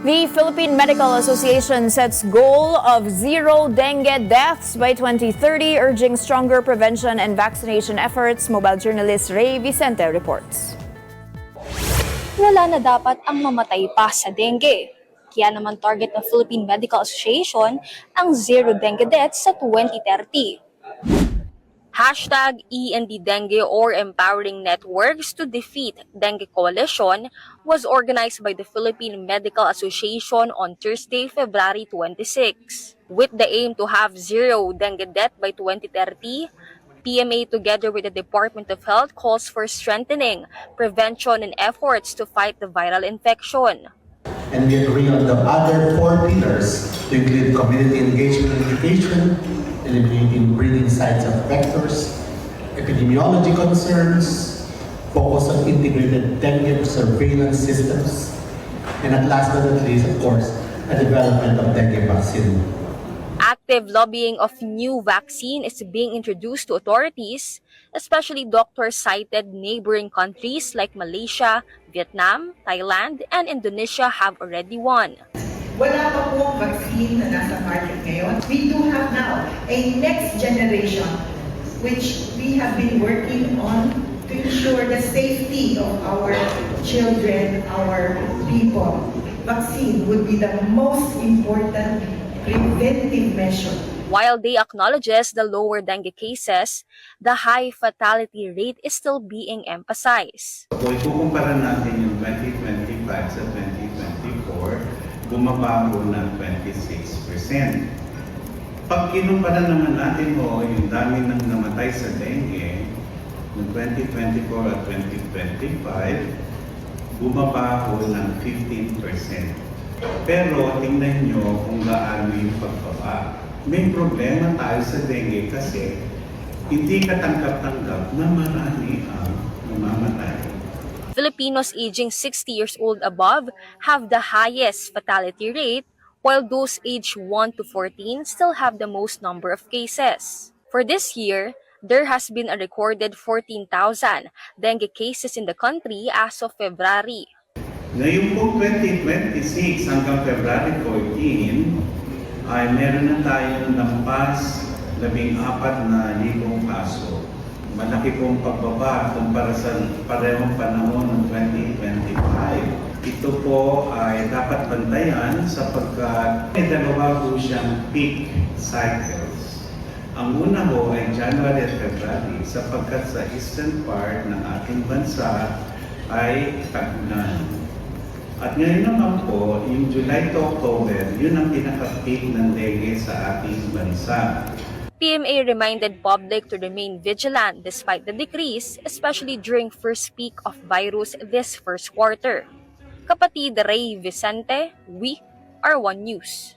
The Philippine Medical Association sets goal of zero dengue deaths by 2030, urging stronger prevention and vaccination efforts. Mobile journalist Ray Vicente reports. Wala na dapat ang mamatay pa sa dengue. Kaya naman target ng Philippine Medical Association ang zero dengue deaths sa 2030. #END-Dengue or Empowering Networks to Defeat Dengue Coalition was organized by the Philippine Medical Association on Thursday, February 26. With the aim to have zero dengue death by 2030, PMA together with the Department of Health calls for strengthening prevention and efforts to fight the viral infection. And we agree on the other 4 pillars to include community engagement and education, eliminating breeding sites of vectors, epidemiology concerns, focus on integrated dengue surveillance systems, and at last but not least, of course, the development of dengue vaccine. Active lobbying of new vaccine is being introduced to authorities, especially doctors cited neighboring countries like Malaysia, Vietnam, Thailand, and Indonesia have already won. Wala pa pong vaccine na nasa market ngayon. We do have now a next generation which we have been working on to ensure the safety of our children, our people. Vaccine would be the most important preventive measure. While they acknowledges the lower dengue cases, the high fatality rate is still being emphasized. Kung ikukumpara natin yung 2025 sa 2024, bumaba po ng 26%. Pag kinumpara naman natin yung dami ng namatay sa dengue, ng 2024 at 2025, bumaba po ng 15%. Pero tingnan nyo kung gaano yung pagbaba. May problema tayo sa dengue kasi hindi katanggap-tanggap na marami ang namamatay. Filipinos aging 60 years old above have the highest fatality rate, while those aged 1 to 14 still have the most number of cases. For this year, there has been a recorded 14,000 dengue cases in the country as of February. Ngayong po 2026 hanggang February 14 ay meron na tayong lampas 14,000 kaso. Malaki pong pagbaba kumpara sa parehong panahon ng 2025. Ito po ay dapat bantayan sapagkat may dalawa po siyang peak cycles. Ang una po ay January at February sapagkat sa eastern part ng ating bansa ay tag-ulan. At ngayon naman po, yung July to October, yun ang pinaka-peak ng dengue sa ating bansa. PMA reminded public to remain vigilant despite the decrease, especially during first peak of virus this first quarter. Kapatid Ray Vicente, we are One News.